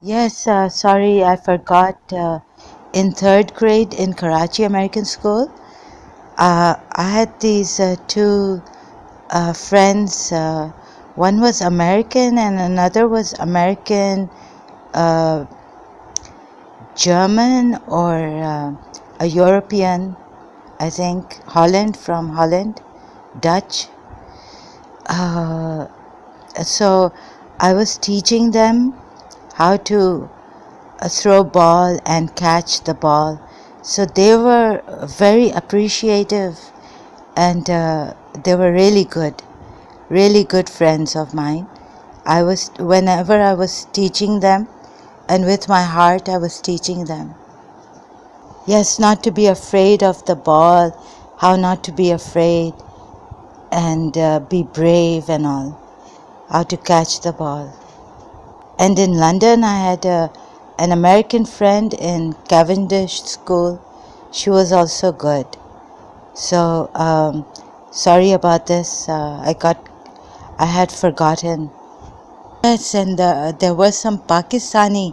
Yes, sorry, I forgot. In third grade in Karachi American School, I had these two friends. One was American and another was American uh, German or a European, I think, from Holland, Dutch. Uh, so I was teaching them how to throw ball and catch the ball. So they were very appreciative and they were really good friends of mine. Whenever I was teaching them, and with my heart I was teaching them. Yes, not to be afraid of the ball, how not to be afraid and be brave and all, how to catch the ball. And in London, I had an American friend in Cavendish School. She was also good. So sorry about this. I had forgotten. Yes, and there were some Pakistani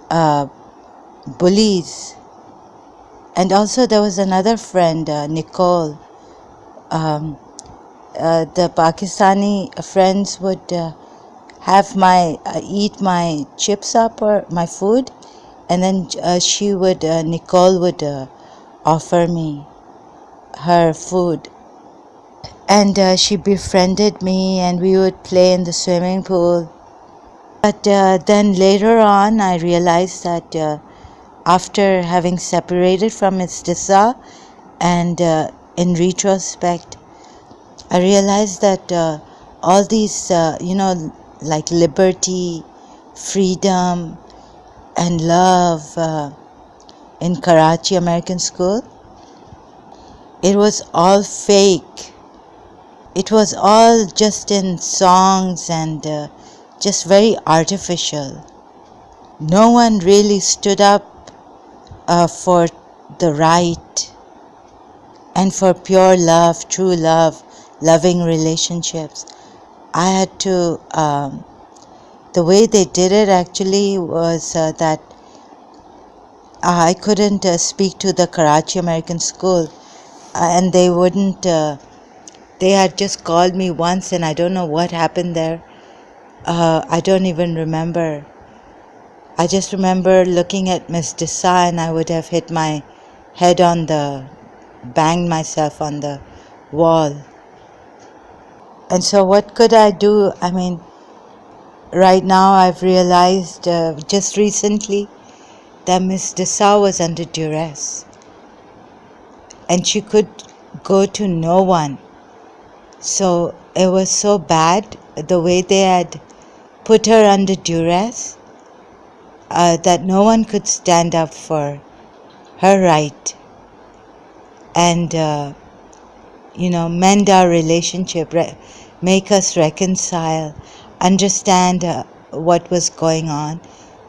uh, bullies, and also there was another friend, Nicole. Um, the Pakistani friends would have my eat my chips up or my food, and then Nicole would offer me her food, and she befriended me, and we would play in the swimming pool. But then later on, I realized that after having separated from Istisa, and in retrospect, I realized that all these, like liberty, freedom, and love in Karachi American School, it was all fake. It was all just in songs and just very artificial. No one really stood up for the right and for pure love, true love, loving relationships. I had to, the way they did it actually was that I couldn't speak to the Karachi American School, and they wouldn't, they had just called me once, and I don't know what happened there. I don't even remember. I just remember looking at Miss Desai, and I would have hit my head banged myself on the wall. And so what could I do? I mean, right now I've realized just recently that Miss Desai was under duress, and she could go to no one. So it was so bad the way they had put her under duress that no one could stand up for her right and mend our relationship, make us reconcile, understand what was going on.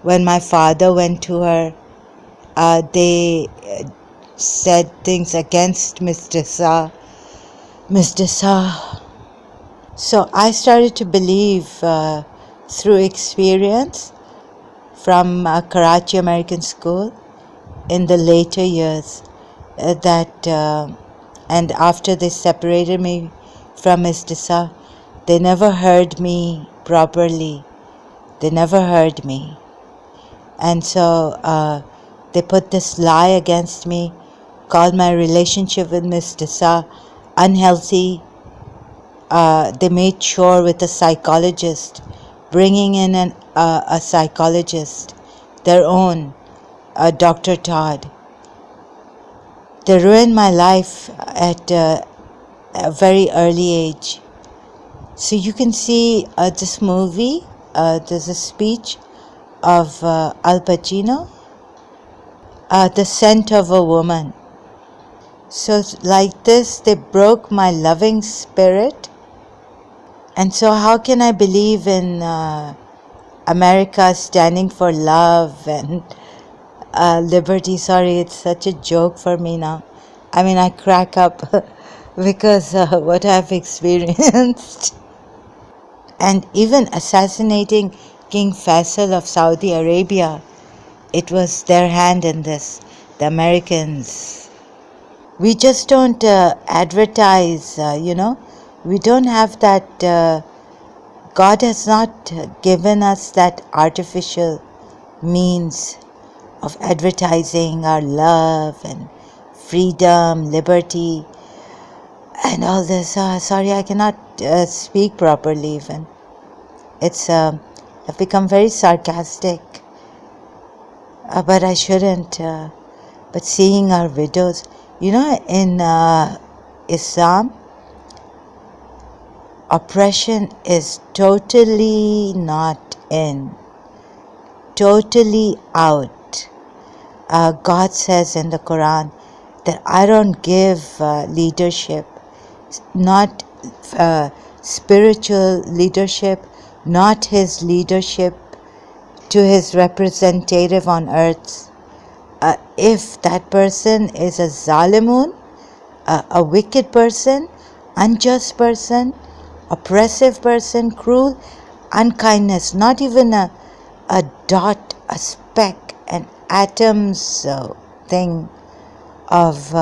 When my father went to her, they said things against Miss Desai. So I started to believe through experience from Karachi American School in the later years that and after they separated me from Miss Desai, they never heard me properly. They never heard me. And so they put this lie against me, called my relationship with Miss Desai unhealthy. They made sure with a psychologist, bringing in a psychologist, their own, Dr. Todd. They ruined my life at a very early age. So you can see this movie, there's a speech of Al Pacino, The Scent of a Woman. So like this, they broke my loving spirit. And so how can I believe in America standing for love and liberty? Sorry, it's such a joke for me now. I mean, I crack up because what I've experienced. And even assassinating King Faisal of Saudi Arabia, it was their hand in this, the Americans. We just don't advertise, we don't have that, God has not given us that artificial means of advertising our love and freedom, liberty, and all this. Sorry, I cannot speak properly even. It's I've become very sarcastic, but I shouldn't. But seeing our widows, in Islam, oppression is totally not in, totally out. God says in the Quran that I don't give leadership, not spiritual leadership, not his leadership, to his representative on earth. If that person is a zalimun, a wicked person, unjust person, oppressive person, cruel, unkindness, not even a dot, a speck, an atom's thing of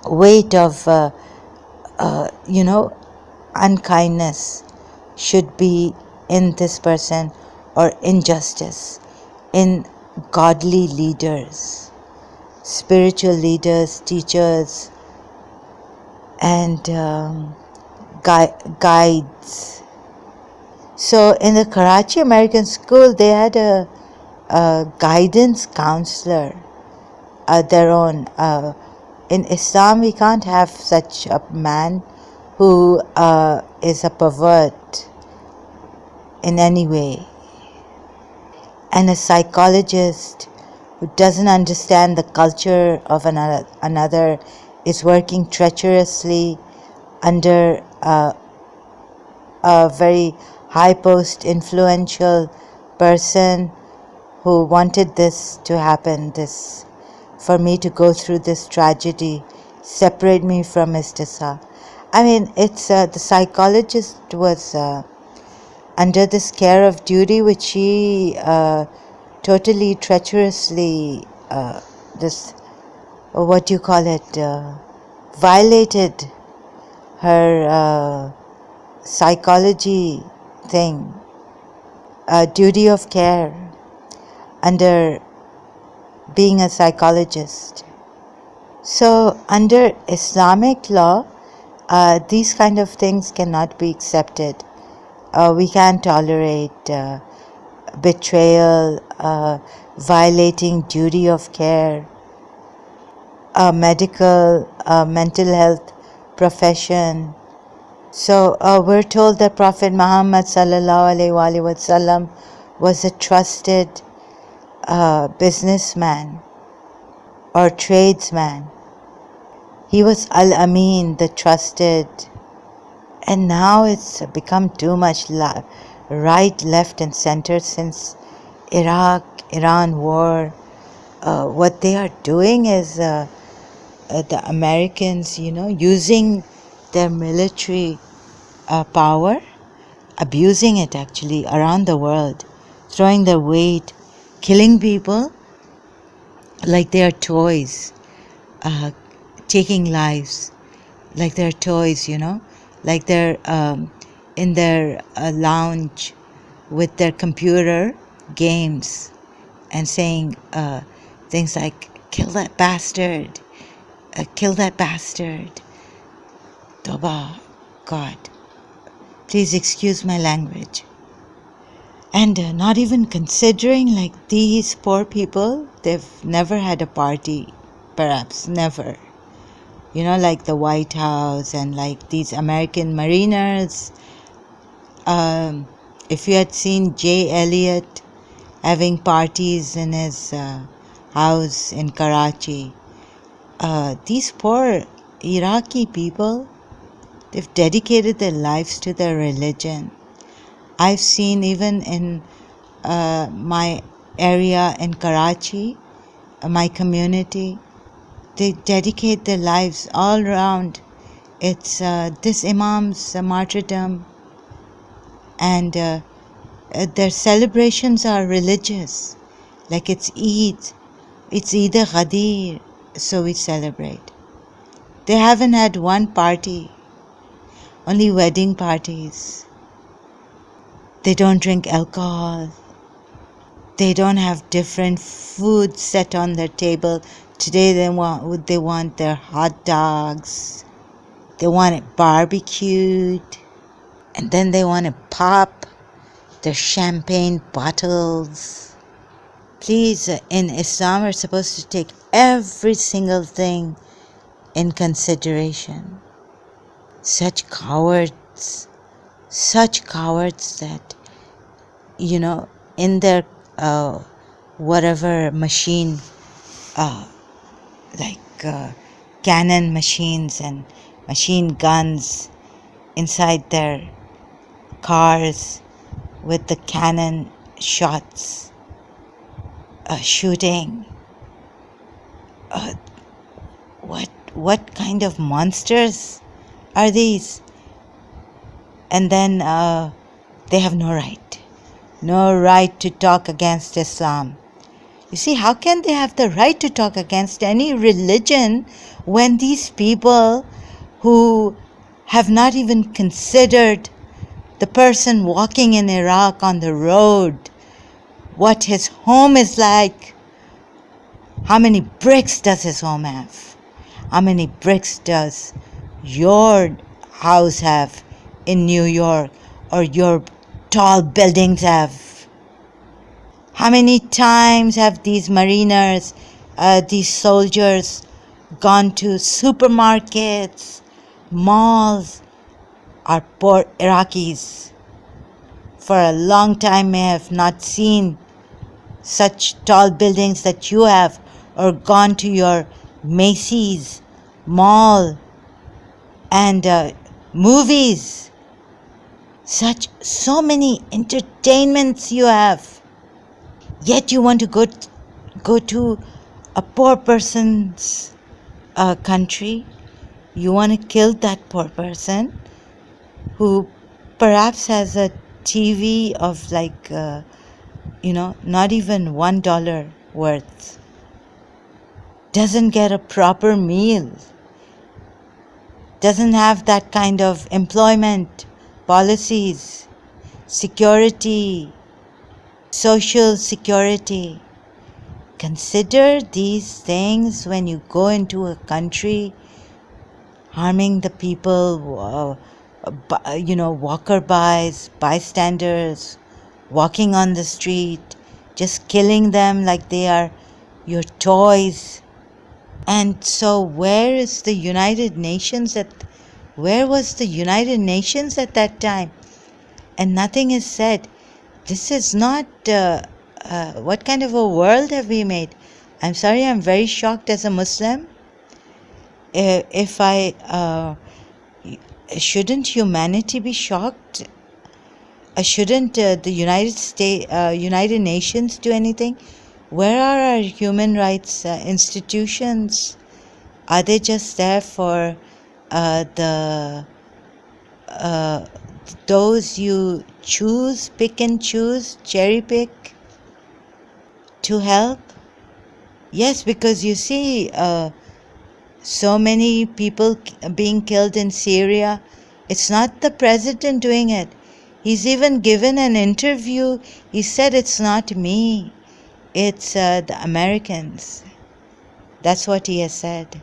weight of unkindness should be in this person, or injustice in godly leaders, spiritual leaders, teachers, and guides. So in the Karachi American School, they had a guidance counselor, their own. In Islam, we can't have such a man who is a pervert in any way, and a psychologist who doesn't understand the culture of another is working treacherously under a very high post influential person who wanted this to happen, this, for me to go through this tragedy, separate me from Istisa. I mean, it's the psychologist was under this care of duty, which she totally treacherously, violated her psychology thing, duty of care under being a psychologist. So under Islamic law, these kind of things cannot be accepted. We can't tolerate betrayal, violating duty of care, medical, mental health profession. So we're told that Prophet Muhammad sallallahu alaihi wasallam was a trusted businessman or tradesman. He was Al-Amin, the trusted. And now it's become too much right, left and center since Iraq-Iran war. What they are doing is the Americans, using their military power, abusing it actually around the world, throwing their weight, killing people like they are toys, taking lives like they're toys, like they're in their lounge with their computer games and saying things like, kill that bastard, kill that bastard. Toba, God, please excuse my language. And not even considering, like, these poor people, they've never had a party, perhaps, never. Like the White House and like these American mariners. If you had seen Jay Elliott having parties in his house in Karachi, these poor Iraqi people, they've dedicated their lives to their religion. I've seen even in my area in Karachi, my community, they dedicate their lives all around. It's this imam's martyrdom, and Their celebrations are religious, like it's Eid, it's Eid Ghadir, so we celebrate. They haven't had one party, only wedding parties. They don't drink alcohol. They don't have different food set on their table. Today they want their hot dogs. They want it barbecued. And then they want to pop their champagne bottles. Please, in Islam, we're supposed to take every single thing in consideration. Such cowards that, in their whatever machine, cannon machines and machine guns inside their cars with the cannon shots, shooting. What kind of monsters are these? And then they have no right to talk against Islam. You see, how can they have the right to talk against any religion when these people who have not even considered the person walking in Iraq on the road, what his home is like, how many bricks does his home have? How many bricks does your house have in New York, or your tall buildings have? How many times have these mariners, these soldiers, gone to supermarkets, malls? Our poor Iraqis for a long time may have not seen such tall buildings that you have, or gone to your Macy's mall and movies. So many entertainments you have. Yet you want to go to a poor person's country. You want to kill that poor person who perhaps has a TV of not even $1 worth. Doesn't get a proper meal. Doesn't have that kind of employment policies, security, social security. Consider these things when you go into a country, harming the people, walker-bys, bystanders, walking on the street, just killing them like they are your toys. And so where was the United Nations at that time? And nothing is said. This is not, what kind of a world have we made? I'm sorry, I'm very shocked as a Muslim. Shouldn't humanity be shocked? Shouldn't the United Nations do anything? Where are our human rights institutions? Are they just there for those you pick and choose, cherry pick to help? Yes, because you see so many people being killed in Syria. It's not the president doing it. He's even given an interview. He said, it's not me. It's the Americans. That's what he has said.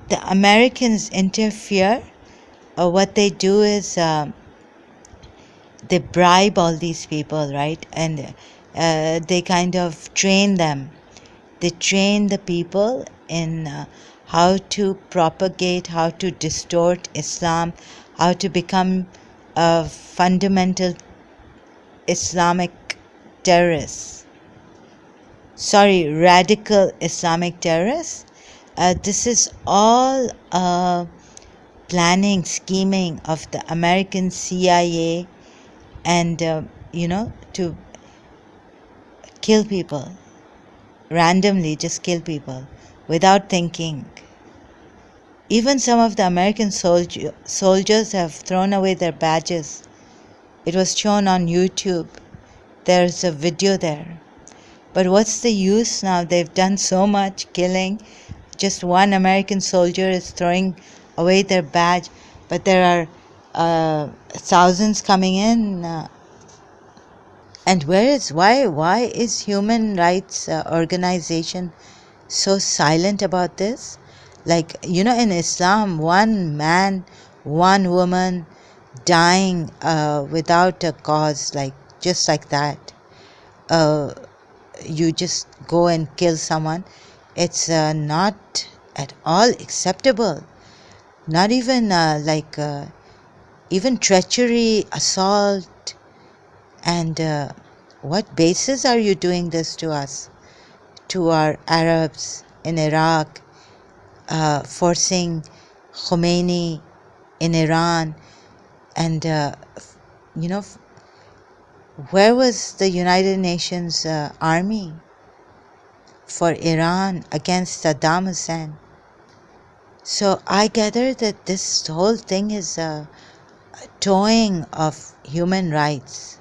The Americans interfere. What they do is they bribe all these people, right? And they kind of train them. They train the people in how to propagate, how to distort Islam, how to become a fundamental Islamic terrorists. Radical Islamic terrorists. This is all planning, scheming of the American CIA and, to kill people. Randomly, just kill people without thinking. Even some of the American soldiers have thrown away their badges It was shown on YouTube. There's a video there. But what's the use now? They've done so much killing. Just one American soldier is throwing away their badge, but there are thousands coming in. And why is human rights organization so silent about this? Like, in Islam, one man, one woman dying without a cause, like just like that. You just go and kill someone. It's not at all acceptable. Not even even treachery, assault. And what basis are you doing this to us, to our Arabs in Iraq, forcing Khomeini in Iran? And, where was the United Nations army for Iran against Saddam Hussein? So I gather that this whole thing is a toying of human rights.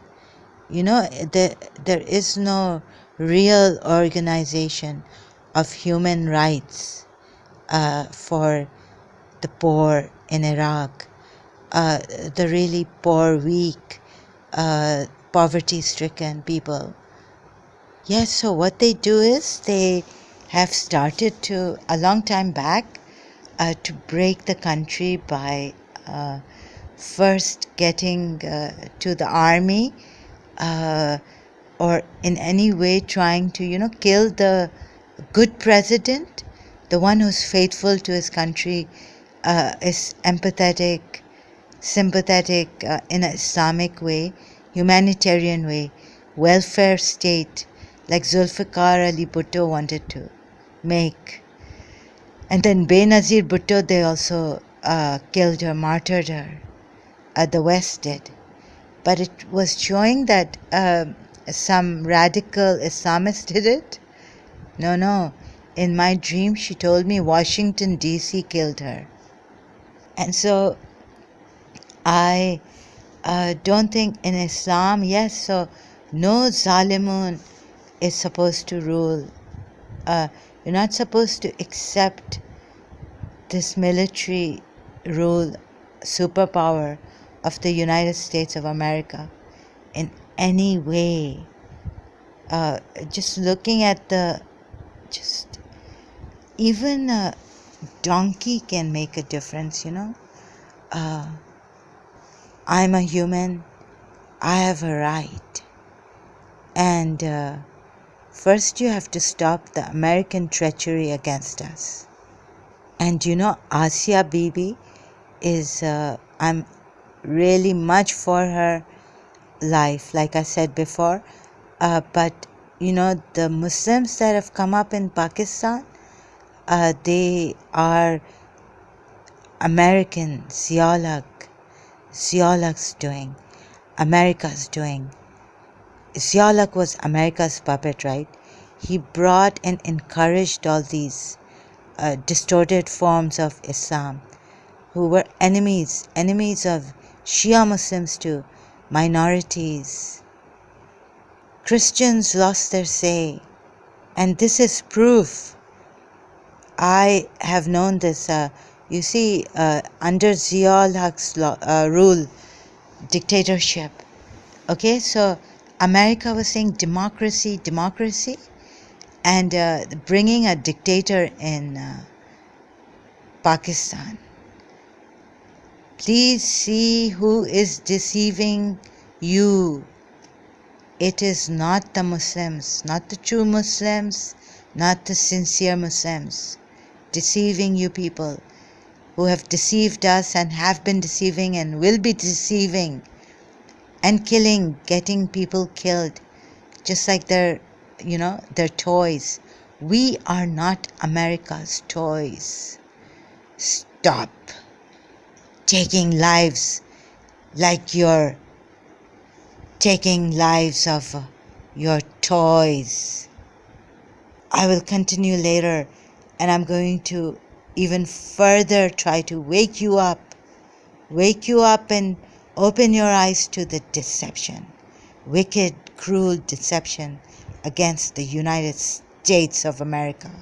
There is no real organization of human rights for the poor in Iraq, the really poor, weak, poverty-stricken people. Yes, so what they do is they have started to, a long time back, to break the country by first getting to the army, or in any way trying to, kill the good president, the one who's faithful to his country, is empathetic, sympathetic in an Islamic way, humanitarian way, welfare state, like Zulfikar Ali Bhutto wanted to make. And then Benazir Bhutto, they also killed her, martyred her. The West did. But it was showing that some radical Islamists did it. No. In my dream, she told me Washington, D.C. killed her. And so I don't think in Islam, yes, so no Zalimun is supposed to rule. You're not supposed to accept this military rule, superpower of the United States of America in any way. Just looking at even a donkey can make a difference, I'm a human, I have a right. And first you have to stop the American treachery against us. And Asia Bibi is, I'm really much for her life, like I said before. But, the Muslims that have come up in Pakistan, they are American, Ziaulak's doing, America's doing. Ziaulak was America's puppet, right? He brought and encouraged all these distorted forms of Islam, who were enemies of Shia Muslims too, minorities. Christians lost their say. And this is proof. I have known this. You see, under Ziaulak's rule, dictatorship. Okay, so America was saying democracy, and bringing a dictator in Pakistan. Please see who is deceiving you. It is not the Muslims, not the true Muslims, not the sincere Muslims, deceiving you people who have deceived us and have been deceiving and will be deceiving and killing, getting people killed, just like their toys. We are not America's toys. Stop taking lives like you're taking lives of your toys. I will continue later, and I'm going to even further try to wake you up and Open your eyes to the deception, wicked, cruel deception against the United States of America.